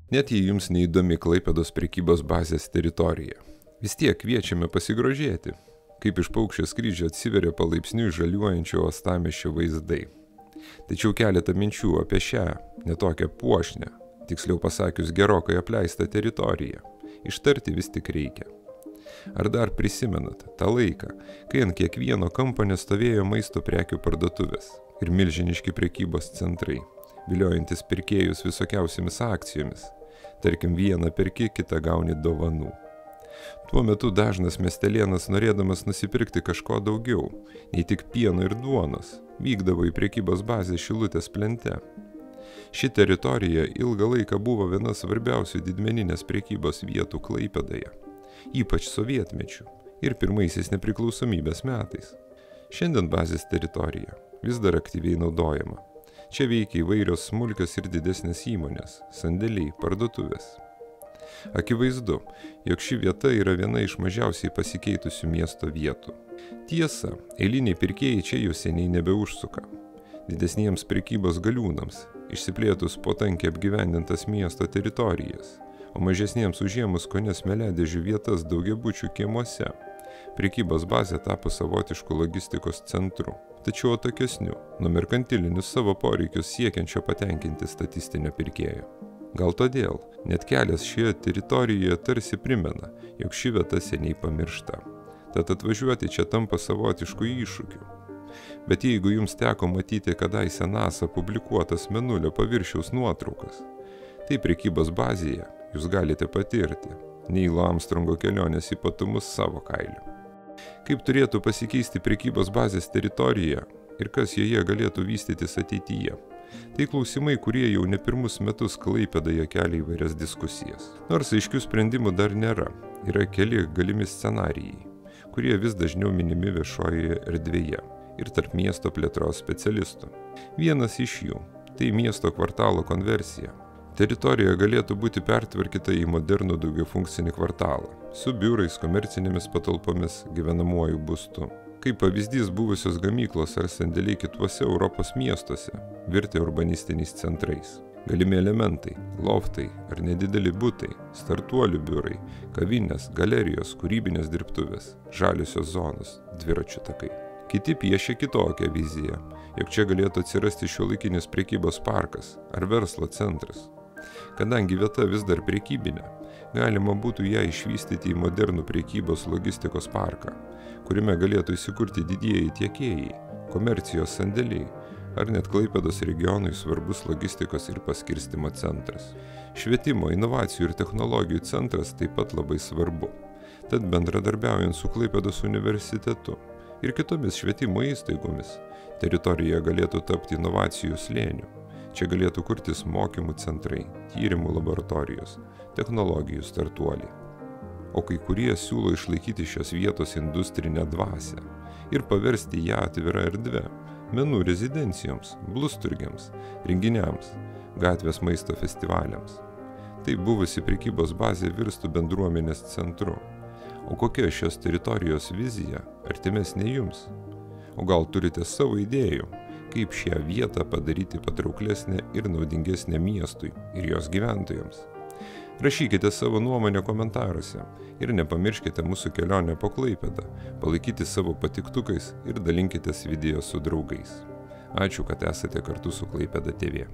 Net jei jums neįdomi Klaipėdos prekybos bazės teritorija, vis tiek kviečiame pasigrožėti, kaip iš paukščio skrydžio atsiveria palaipsniui žaliuojančio uostamiesčio vaizdai. Tačiau keletą minčių apie šią, netokią puošnę, tiksliau pasakius gerokai apleistą teritoriją, ištarti vis tik reikia. Ar dar prisimenat tą laiką, kai ant kiekvieno kampo nestovėjo maisto prekių parduotuvės ir milžiniški prekybos centrai, viliojantis pirkėjus visokiausiamis akcijomis, tarkim vieną perki, kitą gauni dovanų. Tuo metu dažnas miestelėnas, norėdamas nusipirkti kažko daugiau, nei tik pieno ir duonos, vykdavo į prekybos bazę Šilutės plente. Ši teritorija ilgą laiką buvo viena svarbiausių didmeninės prekybos vietų Klaipėdoje, ypač sovietmečiu ir pirmaisiais nepriklausomybės metais. Šiandien bazės teritorija vis dar aktyviai naudojama. Čia veikia įvairios smulkios ir didesnės įmonės, sandėliai, parduotuvės. Akivaizdu, jog ši vieta yra viena iš mažiausiai pasikeitusių miesto vietų. Tiesa, eiliniai pirkėjai čia jau seniai nebeužsuka. Didesniems prekybos galiūnams, išsiplėtus po tankiai apgyvendintas miesto teritorijas, o mažesniems užėmus kone smėliadėžių vietas daugiabučių kiemuose, prekybos bazė tapo savotišku logistikos centru, tačiau atokesniu, nuo merkantilinius savo poreikius siekiančio patenkinti statistinio pirkėjo. Gal todėl, net kelias šioje teritorijoje tarsi primena, jog ši vieta seniai pamiršta. Tad atvažiuoti čia tampa savotišku iššūkiu. Bet jeigu jums teko matyti kadaise NASA publikuotas Mėnulio paviršiaus nuotraukas, tai prekybos bazėje jūs galite patirti Neilo Armstrongo kelionės ypatumus savo kailiu. Kaip turėtų pasikeisti prekybos bazės teritorija ir kas joje galėtų vystytis ateityje? Tai klausimai, kurie jau ne pirmus metus Klaipėdoje kelia įvairias diskusijas. Nors aiškių sprendimų dar nėra, yra keli galimi scenarijai, kurie vis dažniau minimi viešojoje erdvėje ir tarp miesto plėtros specialistų. Vienas iš jų – tai miesto kvartalo konversija. Teritorija galėtų būti pertvarkyta į modernų daugiafunkcinį kvartalą, su biurais, komercinėmis patalpomis, gyvenamuoju būstu. Kaip pavyzdys buvusios gamyklos ar sandėliai kituose Europos miestuose virtę urbanistiniais centrais. Galimi elementai – loftai ar nedideli butai, startuolių biurai, kavinės, galerijos, kūrybinės dirbtuvės, žaliosios zonos, dviračių takai. Kiti piešia kitokią viziją, jog čia galėtų atsirasti šiuolaikinis prekybos parkas ar verslo centras. Kadangi vieta vis dar prekybinė, galima būtų ją išvystyti į modernų prekybos logistikos parką, kuriame galėtų įsikurti didieji tiekėjai, komercijos sandėliai ar net Klaipėdos regionui svarbus logistikos ir paskirstymo centras. Švietimo, inovacijų ir technologijų centras taip pat labai svarbu. Tad bendradarbiaujant su Klaipėdos universitetu ir kitomis švietimo įstaigomis, teritorija galėtų tapti inovacijų slėniu. Čia galėtų kurtis mokymų centrai, tyrimų laboratorijos, technologijų startuoliai. O kai kurie siūlo išlaikyti šios vietos industrinę dvasią ir paversti ją atvira erdve, menų rezidencijoms, blusturgiams, renginiams, gatvės maisto festivaliams. Tai buvusi prekybos bazė virstų bendruomenės centru. O kokia šios teritorijos vizija artimesnė jums? O gal turite savo idėjų, kaip šią vietą padaryti patrauklesnę ir naudingesnę miestui ir jos gyventojams? Rašykite savo nuomonę komentaruose ir nepamirškite mūsų kelionę po Klaipėdą, palaikyti savo patiktukais ir dalinkitės video su draugais. Ačiū, kad esate kartu su Klaipėda TV.